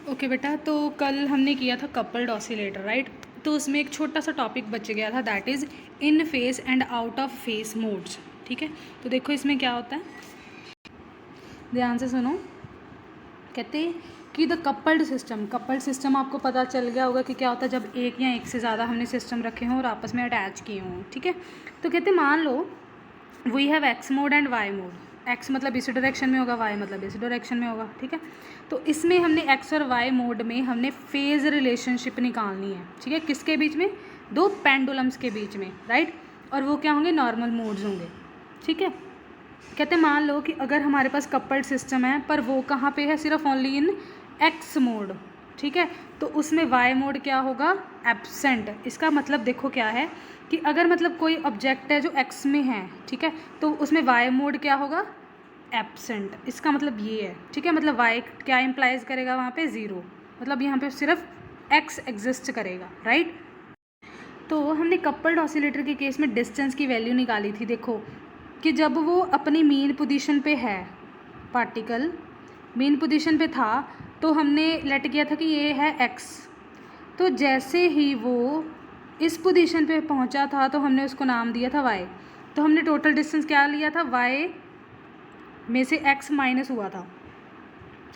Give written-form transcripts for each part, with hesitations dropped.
Okay बेटा, तो कल हमने किया था कपल्ड ऑसिलेटर, राइट। तो उसमें एक छोटा सा टॉपिक बच गया था, that is in face and out of face modes. ठीक है, तो देखो इसमें क्या होता है, ध्यान से सुनो। कहते हैं कि द कपल्ड सिस्टम आपको पता चल गया होगा कि क्या होता है जब एक या एक से ज़्यादा हमने सिस्टम रखे हों और आपस में अटैच किए हों। ठीक है, तो कहते मान लो we have X mode and Y mode. X मतलब इस डायरेक्शन में होगा, वाई मतलब इस डायरेक्शन में होगा। ठीक है, तो इसमें हमने एक्स और वाई मोड में हमने फेज़ रिलेशनशिप निकालनी है। ठीक है, किसके बीच में? दो पेंडुलम्स के बीच में, राइट। और वो क्या होंगे? नॉर्मल मोड्स होंगे। ठीक है, कहते मान लो कि अगर हमारे पास कपल्ड सिस्टम है पर वो कहाँ पे है? सिर्फ ओनली इन एक्स मोड। ठीक है, तो उसमें वाई मोड क्या होगा? एब्सेंट। इसका मतलब देखो क्या है कि अगर मतलब कोई ऑब्जेक्ट है जो एक्स में है, ठीक है, तो उसमें वाई मोड क्या होगा? एब्सेंट। इसका मतलब ये है। ठीक है, मतलब वाई क्या इम्प्लाइज करेगा वहाँ पे? ज़ीरो। मतलब यहाँ पे सिर्फ एक्स एग्जिस्ट करेगा, राइट। तो हमने कपल्ड ऑसिलेटर के केस में डिस्टेंस की वैल्यू निकाली थी। देखो कि जब वो अपनी मेन पोजीशन पे है, पार्टिकल मेन पोजीशन पे था, तो हमने लेट किया था कि ये है एक्स। तो जैसे ही वो इस पोजीशन पे पहुंचा था तो हमने उसको नाम दिया था वाई। तो हमने टोटल डिस्टेंस क्या लिया था? वाई में से एक्स माइनस हुआ था,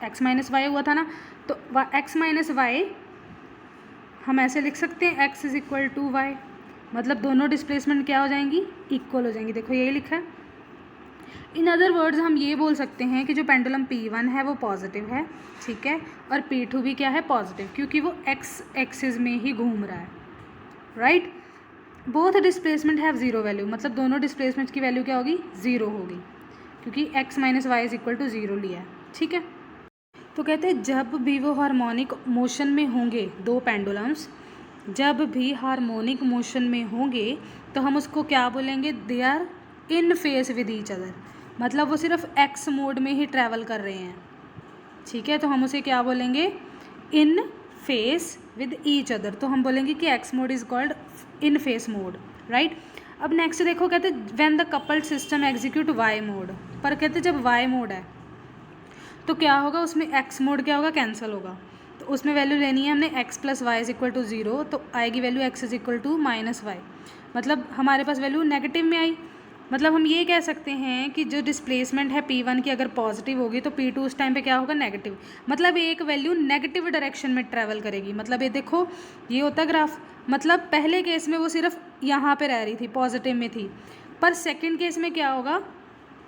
एक्स माइनस वाई हुआ था ना। तो एक्स माइनस वाई हम ऐसे लिख सकते हैं, X is equal to Y. मतलब दोनों डिस्प्लेसमेंट क्या हो जाएंगी? इक्वल हो जाएंगी। देखो यही लिखा है। इन अदर वर्ड्स हम ये बोल सकते हैं कि जो पेंडुलम P1 है वो पॉजिटिव है, ठीक है, और P2 भी क्या है? पॉजिटिव, क्योंकि वो एक्स एक्सिस में ही घूम रहा है, right. Both displacement have zero value, मतलब दोनों डिस्प्लेसमेंट की वैल्यू क्या होगी? ज़ीरो होगी, क्योंकि X minus Y is equal to zero लिया है। ठीक है, तो कहते हैं जब भी वो हार्मोनिक मोशन में होंगे, दो पेंडुलम्स जब भी हार्मोनिक मोशन में होंगे तो हम उसको क्या बोलेंगे? They are in phase with each other. मतलब वो सिर्फ एक्स मोड में ही ट्रैवल कर रहे हैं। ठीक है, तो हम उसे क्या बोलेंगे? In phase with each other. तो हम बोलेंगे कि X mode is called in phase mode, right. अब नेक्स्ट देखो, कहते when the coupled system execute Y mode. पर कहते जब वाई मोड है तो क्या होगा? उसमें एक्स मोड क्या होगा? कैंसिल होगा। तो उसमें वैल्यू लेनी है हमने X plus Y is equal to zero, तो आएगी value X is equal to minus Y. मतलब हमारे पास वैल्यू नेगेटिव में आई। मतलब हम ये कह सकते हैं कि जो डिस्प्लेसमेंट है P1 की अगर पॉजिटिव होगी तो P2 उस टाइम पे क्या होगा? नेगेटिव। मतलब एक वैल्यू नेगेटिव डायरेक्शन में ट्रैवल करेगी। मतलब ये देखो, ये होता ग्राफ। मतलब पहले केस में वो सिर्फ यहाँ पे रह रही थी, पॉजिटिव में थी, पर सेकेंड केस में क्या होगा?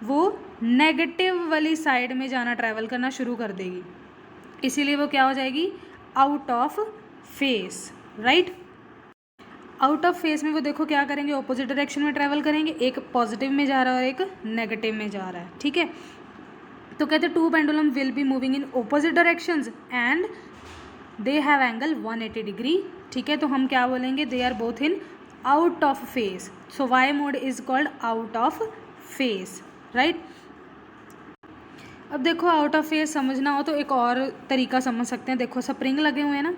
वो नेगेटिव वाली साइड में जाना, ट्रैवल करना शुरू कर देगी। इसीलिए वो क्या हो जाएगी? Out of phase, right. Out of face में वो देखो क्या करेंगे? ऑपोजिट डायरेक्शन में ट्रैवल करेंगे। एक पॉजिटिव में जा रहा है और एक नेगेटिव में जा रहा है। ठीक है, तो कहते two pendulum will be moving in opposite directions and they have angle 180 degree. ठीक है, तो हम क्या बोलेंगे? They are both in out of phase. So Y mode is called out of phase, right. अब देखो आउट ऑफ फेस समझना हो तो एक और तरीका समझ सकते हैं। देखो स्प्रिंग लगे हुए हैं ना,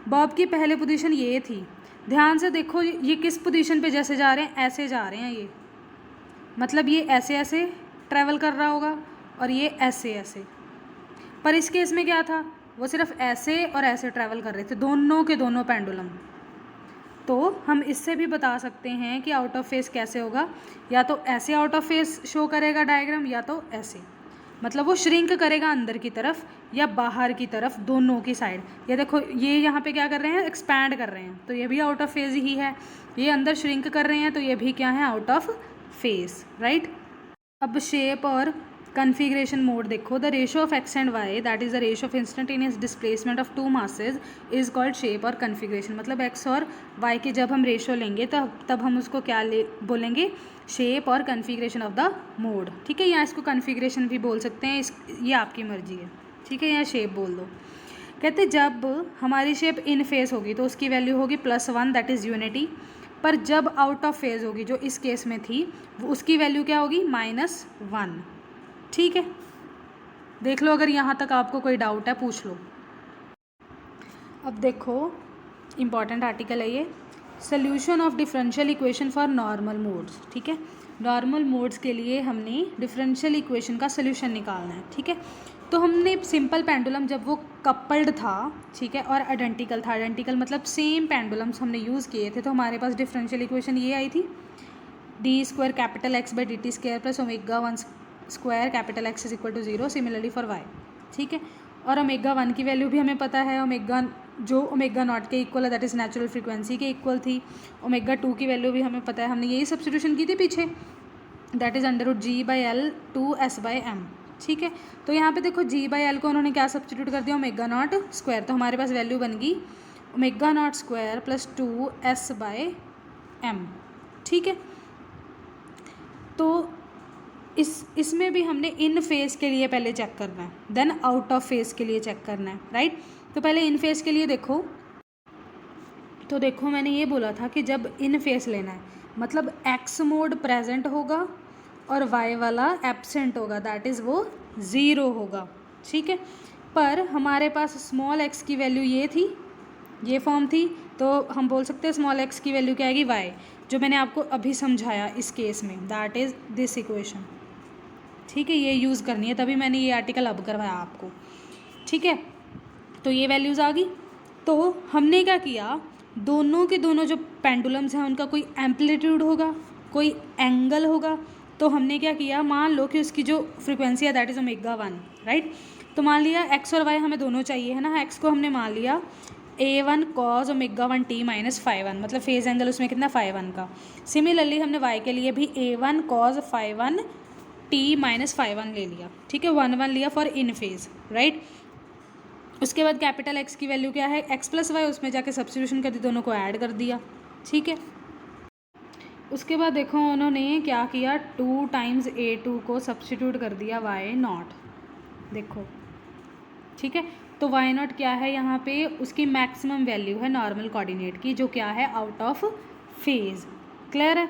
बॉब की पहले पोजीशन ये थी। ध्यान से देखो ये किस पोजीशन पे जैसे जा रहे हैं, ऐसे जा रहे हैं ये। मतलब ये ऐसे ऐसे ट्रैवल कर रहा होगा और ये ऐसे ऐसे। पर इस केस में क्या था? वो सिर्फ ऐसे और ऐसे ट्रैवल कर रहे थे, दोनों के दोनों पेंडुलम। तो हम इससे भी बता सकते हैं कि आउट ऑफ फेस कैसे होगा। या तो ऐसे आउट ऑफ फेस शो करेगा डायग्राम, या तो ऐसे। मतलब वो श्रिंक करेगा अंदर की तरफ या बाहर की तरफ, दोनों की साइड। ये देखो ये यहाँ पे क्या कर रहे हैं? एक्सपैंड कर रहे हैं, तो ये भी आउट ऑफ फेज ही है। ये अंदर श्रिंक कर रहे हैं, तो ये भी क्या है? Out of phase, right. अब शेप और कन्फिग्रेशन मोड देखो। The ratio of X and Y, that is the ratio of instantaneous displacement of two masses, is called shape और कन्फिग्रेशन। मतलब एक्स और वाई के जब हम रेशो लेंगे तब हम उसको क्या बोलेंगे? शेप और कन्फिग्रेशन ऑफ द मोड। ठीक है, या इसको कन्फिग्रेशन भी बोल सकते हैं, ये आपकी मर्जी है। ठीक है, या शेप बोल दो। कहते जब हमारी शेप इन फेस होगी तो उसकी वैल्यू होगी +1, दैट इज़ यूनिटी। पर जब आउट ऑफ फेज होगी, जो इस केस में थी, वो उसकी वैल्यू क्या होगी? -1। ठीक है, देख लो, अगर यहाँ तक आपको कोई डाउट है पूछ लो। अब देखो इम्पॉर्टेंट आर्टिकल है ये, solution of differential equation for normal modes. ठीक है, नॉर्मल मोड्स के लिए हमने डिफरेंशियल इक्वेशन का सोल्यूशन निकालना है। ठीक है, तो हमने सिंपल पेंडुलम जब वो कपल्ड था, ठीक है, और आइडेंटिकल था, आइडेंटिकल मतलब सेम पेंडुलम्स हमने यूज़ किए थे, तो हमारे पास डिफरेंशियल इक्वेशन ये आई थी, D square capital X by D T square plus omega one square capital X is equal to 0, similarly for Y, ठीक है। और ओमेगा वन की वैल्यू भी हमें पता है, ओमेगा जो ओमेगा नॉट के इक्वल है दैट इज़ नेचुरल फ्रीक्वेंसी के इक्वल थी। ओमेगा टू की वैल्यू भी हमें पता है, हमने यही सब्स्टिट्यूशन की थी पीछे, that is under root G by L two S by M, ठीक है। तो यहाँ पे देखो जी बाई एल को उन्होंने क्या सब्स्टिट्यूट कर दिया, ओमेगा नॉट स्क्वायर, तो हमारे पास वैल्यू बन गई omega not square plus 2s by M, ठीक है। तो इसमें भी हमने इन फेज़ के लिए पहले चेक करना है, देन आउट ऑफ फेज़ के लिए चेक करना है, राइट। तो पहले इन फेज़ के लिए देखो, तो देखो मैंने ये बोला था कि जब इन फेज़ लेना है मतलब एक्स मोड प्रेजेंट होगा और वाई वाला एब्सेंट होगा, दैट इज़ वो 0 होगा, ठीक है। पर हमारे पास स्मॉल एक्स की वैल्यू ये थी, ये फॉर्म थी, तो हम बोल सकते हैं स्मॉल एक्स की वैल्यू क्या आएगी, वाई, जो मैंने आपको अभी समझाया इस केस में, दैट इज़ दिस इक्वेशन, ठीक है। ये यूज़ करनी है, तभी मैंने ये आर्टिकल अब करवाया आपको, ठीक है। तो ये वैल्यूज़ आ गई। तो हमने क्या किया, दोनों के दोनों जो पेंडुलम्स हैं उनका कोई एम्पलीट्यूड होगा, कोई एंगल होगा, तो हमने क्या किया, मान लो कि उसकी जो फ्रीक्वेंसी है that is omega one, right. तो मान लिया एक्स और वाई हमें दोनों चाहिए है ना, एक्स को हमने मान लिया a1 cos omega one T minus five one, मतलब फेज एंगल उसमें कितना 5 1 का। सिमिलरली हमने y के लिए भी a1 cos 5 1 टी माइनस 5 1 ले लिया, ठीक है, 1 1 लिया फॉर इन फेज, राइट। उसके बाद कैपिटल एक्स की वैल्यू क्या है, एक्स प्लस वाई, उसमें जाके सब्स्टिट्यूशन कर दी, दोनों को ऐड कर दिया, ठीक है। उसके बाद देखो उन्होंने क्या किया, 2 टाइम्स a2 को सब्स्टिट्यूट कर दिया y नॉट, देखो, ठीक है। तो y नॉट क्या है, यहाँ पे उसकी मैक्सिमम वैल्यू है नॉर्मल कोऑर्डिनेट की, जो क्या है आउट ऑफ फेज, क्लियर है।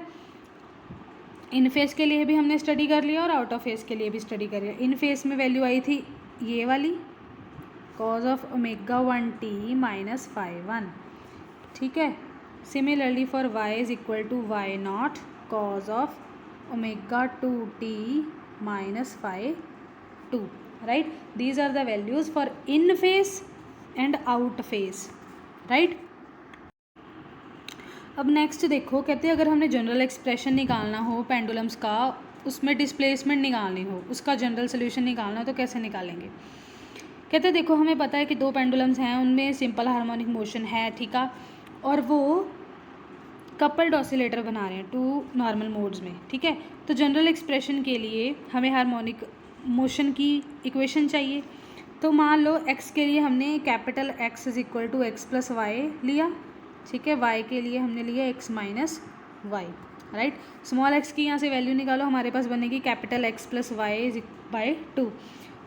इन फेज के लिए भी हमने स्टडी कर लिया और आउट ऑफ फेज के लिए भी स्टडी कर लिया। इन फेज में वैल्यू आई थी ये वाली cos of omega one T minus 5 1, ठीक है। Similarly for y is equal to Y not cos of omega two T minus 2, right, these are the values for in phase and out phase, right। अब next देखो, कहते हैं अगर हमने general expression निकालना हो पेंडुलम्स का, उसमें डिस्प्लेसमेंट निकालनी हो, उसका जनरल सोल्यूशन निकालना हो तो कैसे निकालेंगे। कहते हैं देखो हमें पता है कि 2 पेंडुलम्स हैं, उनमें सिंपल हार्मोनिक मोशन है, ठीक है, और वो कपल्ड ऑसिलेटर बना रहे हैं 2 नॉर्मल मोड्स में, ठीक है। तो जनरल एक्सप्रेशन के लिए हमें हार्मोनिक मोशन की इक्वेशन चाहिए। तो मान लो x के लिए हमने capital X is equal to X plus Y लिया, ठीक है, y के लिए हमने लिया x minus Y, right. Small x की यहाँ से वैल्यू निकालो, हमारे पास बनेगी capital X plus Y is by 2।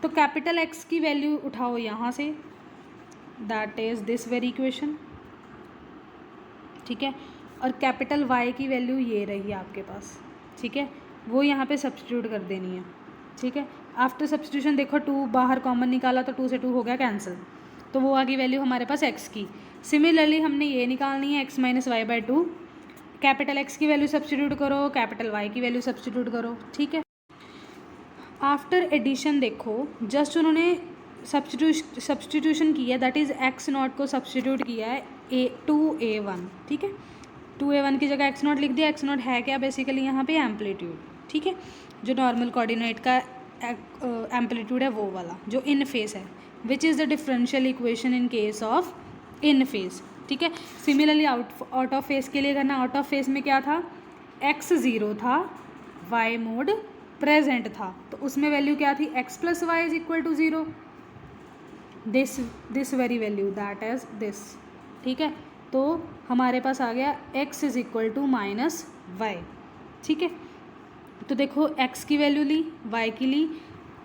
तो कैपिटल X की वैल्यू उठाओ यहाँ से, that is this very equation, ठीक है, और कैपिटल Y की वैल्यू ये रही आपके पास, ठीक है, वो यहाँ पे सब्स्टिट्यूट कर देनी है, ठीक है। आफ्टर सब्स्टिट्यूशन देखो 2 बाहर कॉमन निकाला तो 2 से 2 हो गया कैंसिल, तो वो आ गई वैल्यू हमारे पास x की। सिमिलरली हमने ये निकालनी है x minus Y by 2, capital X की वैल्यू सब्स्टिट्यूट करो, कैपिटल Y की वैल्यू सब्स्टिट्यूट करो, ठीक है। आफ्टर एडिशन देखो जस्ट उन्होंने सब्स्टिट्यूशन किया, दैट इज़ x नॉट को सब्स्टिट्यूट किया है 2a1, ठीक है, 2a1 की जगह x नॉट लिख दिया। x नॉट है क्या, बेसिकली यहाँ पे एम्पलीट्यूड, ठीक है, जो नॉर्मल कोऑर्डिनेट का एम्पलीट्यूड है वो वाला जो इन फेस है, which is the differential equation in case of in face, ठीक है। सिमिलरली आउट ऑफ फेस के लिए करना, आउट ऑफ फेस में क्या था, x 0 था, y मोड प्रेजेंट था, तो उसमें वैल्यू क्या थी, x plus Y is equal to 0, this very value that is this, ठीक है। तो हमारे पास आ गया x is equal to minus Y, ठीक है। तो देखो x की वैल्यू ली, y की ली,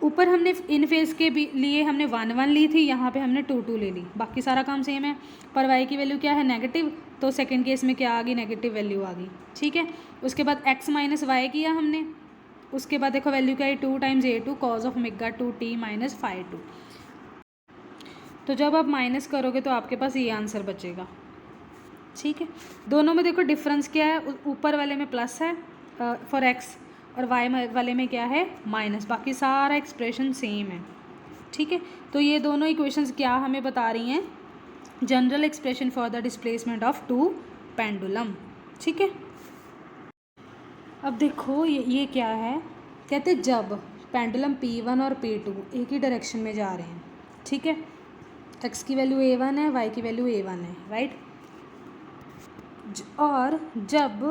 ऊपर हमने इन फेज के भी लिए हमने 1 1 ली थी, यहाँ पे हमने 2 2 ले ली, बाकी सारा काम सेम है। पर y की वैल्यू क्या है, नेगेटिव, तो सेकंड केस में क्या आ गई, नेगेटिव वैल्यू आ गई, ठीक है। उसके बाद x माइनस वाई किया हमने, उसके बाद देखो वैल्यू क्या है, 2 times a2 cause of omega 2 T minus 5 2। तो जब आप माइनस करोगे तो आपके पास ये आंसर बचेगा, ठीक है। दोनों में देखो डिफरेंस क्या है, ऊपर वाले में प्लस है फॉर x और y वाले में क्या है माइनस, बाकी सारा एक्सप्रेशन सेम है, ठीक है, तो ये दोनों इक्वेशंस क्या हमें बता रही हैं, general expression for the displacement of two pendulum. ठीक है, अब देखो ये क्या है, कहते जब पेंडुलम P1 और P2 एक ही डायरेक्शन में जा रहे हैं, ठीक है, x की वैल्यू A1 है, y की वैल्यू A1 है, राइट, और जब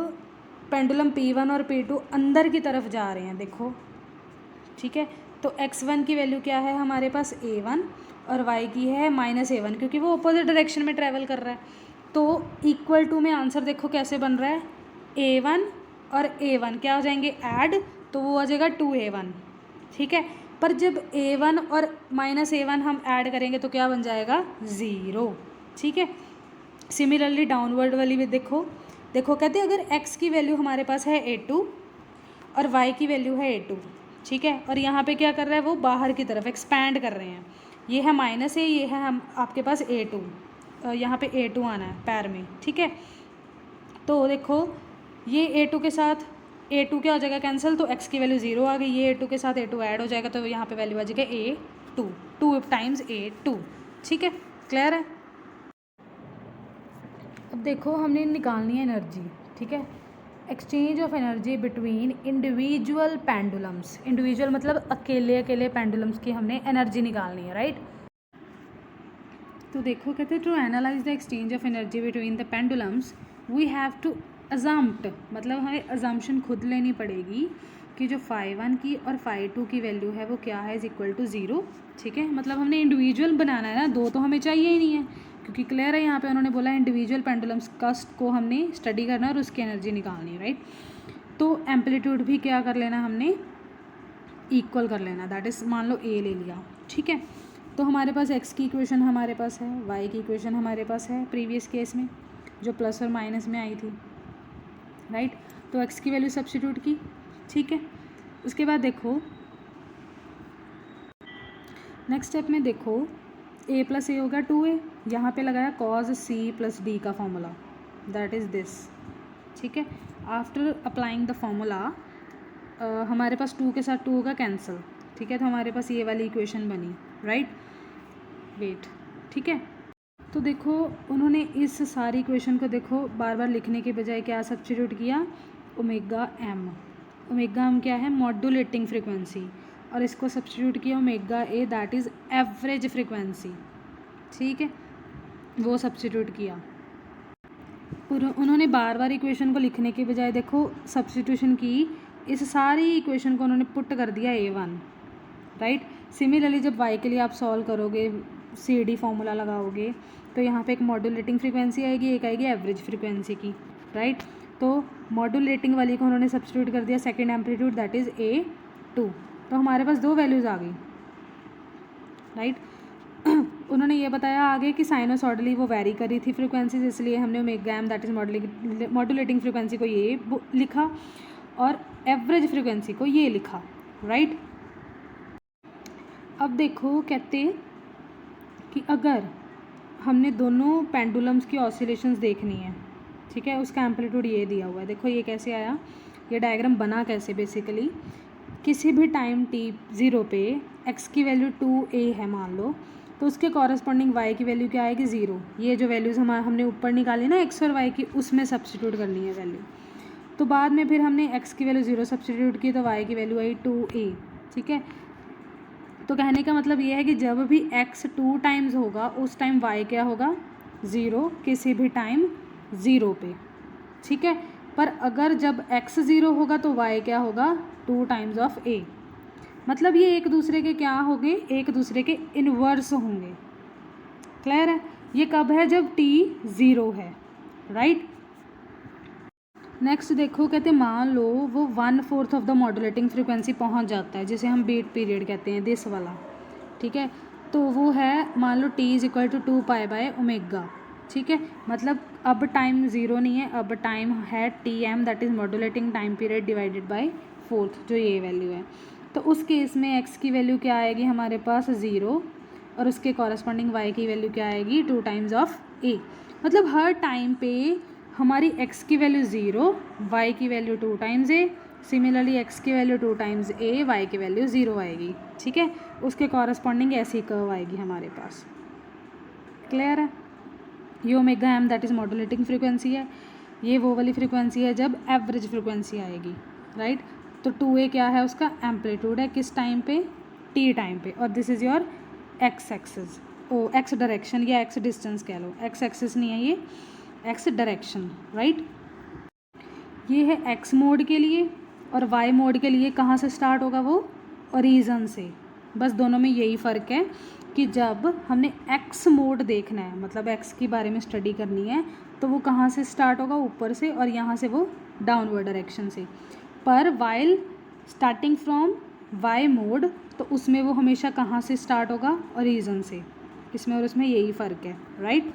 पेंडुलम P1 और P2 अंदर की तरफ जा रहे हैं, देखो, ठीक है, तो x1 की वैल्यू क्या है हमारे पास A1 और y की है -A1, क्योंकि वो अपोजिट डायरेक्शन में ट्रैवल कर रहा है। तो इक्वल टू में आंसर देखो कैसे बन रहा है, A1 और A1 क्या हो जाएंगे ऐड, तो वो हो जाएगा 2A1, ठीक है, पर जब A1 और -A1 हम ऐड करेंगे तो क्या बन जाएगा 0, ठीक है। सिमिलरली डाउनवर्ड वाली भी देखो कहते हैं अगर x की वैल्यू हमारे पास है A2 और y की वैल्यू है A2, ठीक है, और यहाँ पे क्या कर रहा है वो बाहर की तरफ एक्सपैंड कर रहे हैं, ये है -A, ये है हम आपके पास A2, यहाँ पे A2 आना है पैर में, ठीक है। तो देखो ये A2 के साथ A2 क्या हो जाएगा कैंसिल, तो x की वैल्यू 0 आ गई, ये A2 के साथ A2 ऐड हो जाएगा, तो यहाँ पे वैल्यू आ जाएगा A2, 2 टाइम्स A2, ठीक है, क्लियर है। अब देखो हमने निकालनी है एनर्जी, ठीक है, exchange of energy between individual pendulums, individual मतलब अकेले पेंडुलम्स की हमने एनर्जी निकालनी है, राइट। तो देखो कहते हैं to analyse the exchange of energy between the pendulums we have to assume, मतलब हमें अजम्पशन खुद लेनी पड़ेगी कि जो φ1 की और φ2 की वैल्यू है वो क्या है, इज इक्वल टू 0, ठीक है, मतलब हमने इंडिविजुअल बनाना है ना, दो तो हमें चाहिए ही नहीं है, क्योंकि क्लियर है यहाँ पे उन्होंने बोला इंडिविजुअल पेंडुलम्स कस्ट को हमने स्टडी करना है और उसकी एनर्जी निकालनी है, राइट। तो एम्पलीट्यूड भी क्या कर लेना हमने, इक्वल कर लेना, दैट इज़ मान लो A ले लिया, ठीक है। तो हमारे पास x की इक्वेशन हमारे पास है, y की इक्वेशन हमारे पास है प्रीवियस केस में जो प्लस और माइनस में आई थी, राइट। तो x की वैल्यू सब्स्टिट्यूट की, ठीक है। उसके बाद देखो नेक्स्ट स्टेप में देखो a प्लस ए होगा 2a, यहाँ पे लगाया cos c प्लस d का फॉर्मूला, दैट इज़ दिस, ठीक है। आफ्टर अप्लाइंग द फॉर्मूला हमारे पास 2 के साथ 2 होगा कैंसिल, ठीक है, तो हमारे पास ये वाली इक्वेशन बनी, राइट, वेट, ठीक है। तो देखो उन्होंने इस सारी इक्वेशन को देखो बार बार लिखने के बजाय क्या सब्स्टिट्यूट किया, ओमेगा एम क्या है मॉड्यूलेटिंग फ्रिक्वेंसी, और इसको सब्स्टिट्यूट किया omega A that is average frequency, ठीक है, वो सब्स्टिट्यूट किया। उन्होंने बार बार इक्वेशन को लिखने के बजाय देखो सब्स्टिट्यूशन की, इस सारी इक्वेशन को उन्होंने पुट कर दिया A1, राइट। सिमिलरली जब y के लिए आप सॉल्व करोगे CD फॉर्मूला लगाओगे तो यहाँ पे एक मॉड्यूलेटिंग फ्रिक्वेंसी आएगी, एक आएगी एवरेज फ्रिक्वेंसी की, राइट। तो मॉड्यूलेटिंग वाली को उन्होंने सब्स्टिट्यूट कर दिया second amplitude that is A2, तो हमारे पास दो वैल्यूज़ आ गई, राइट। उन्होंने ये बताया आगे कि साइनोसॉइडली वो वेरी कर रही थी फ्रिक्वेंसीज, इसलिए हमने omega M that is modulating frequency को ये लिखा और एवरेज फ्रिक्वेंसी को ये लिखा, राइट। अब देखो कहते कि अगर हमने दोनों पेंडुलम्स की ऑसिलेशंस देखनी है, ठीक है, उसका एम्पलीट्यूड ये दिया हुआ है, देखो ये कैसे आया, ये डायग्राम बना कैसे, बेसिकली किसी भी टाइम t0 पे x की वैल्यू 2a है मान लो, तो उसके कॉरस्पॉन्डिंग y की वैल्यू क्या आएगी 0, ये जो वैल्यूज़ हमने ऊपर निकाली ना x और y की, उसमें सब्स्टिट्यूट करनी है वैल्यू। तो बाद में फिर हमने x की वैल्यू 0 सब्स्टिट्यूट की तो y की वैल्यू आई 2a, ठीक है। तो कहने का मतलब ये है कि जब भी x 2 टाइम्स होगा उस टाइम y क्या होगा 0 किसी भी टाइम 0 पे, ठीक है। पर अगर जब x 0 होगा तो y क्या होगा 2 टाइम्स ऑफ a, मतलब ये एक दूसरे के क्या होंगे, एक दूसरे के इन्वर्स होंगे, क्लियर है। ये कब है, जब t 0 है, राइट। नेक्स्ट देखो कहते मान लो वो 1/4 ऑफ द मॉड्यूलेटिंग फ्रिक्वेंसी पहुंच जाता है, जिसे हम बीट पीरियड कहते हैं, दिस वाला, ठीक है। तो वो है मान लो t इज़ इक्वल टू 2π/ω, ठीक है, मतलब अब टाइम 0 नहीं है, अब टाइम है Tm that is modulating time period divided by 4, जो ये वैल्यू है। तो उस केस में x की वैल्यू क्या आएगी हमारे पास 0 और उसके कॉरस्पॉन्डिंग y की वैल्यू क्या आएगी 2 टाइम्स ऑफ a, मतलब हर टाइम पे हमारी x की वैल्यू 0, y की value 2 times a, similarly x की वैल्यू 2 टाइम्स a, y की वैल्यू 0 आएगी, ठीक है, उसके कॉरस्पॉन्डिंग ऐसी कर्व आएगी हमारे पास। क्लियर है? ये omega M that is modulating frequency है, ये वो वाली फ्रीक्वेंसी है जब एवरेज फ्रीक्वेंसी आएगी, राइट। तो 2a क्या है, उसका एम्पलीट्यूड है, किस टाइम पे, t टाइम पे, और this is your x axis, x direction या x डिस्टेंस कह लो, x एक्सिस नहीं है ये, x डायरेक्शन, राइट। ये है x मोड के लिए, और y मोड के लिए कहाँ से स्टार्ट होगा, वो ओरिजिन से। बस दोनों में यही फ़र्क है कि जब हमने x मोड देखना है, मतलब x के बारे में स्टडी करनी है, तो वो कहाँ से स्टार्ट होगा, ऊपर से, और यहाँ से वो डाउनवर्ड डायरेक्शन से। पर while starting from y mode, तो उसमें वो हमेशा कहाँ से स्टार्ट होगा, ओरिजिन से। इसमें और उसमें यही फ़र्क है, राइट।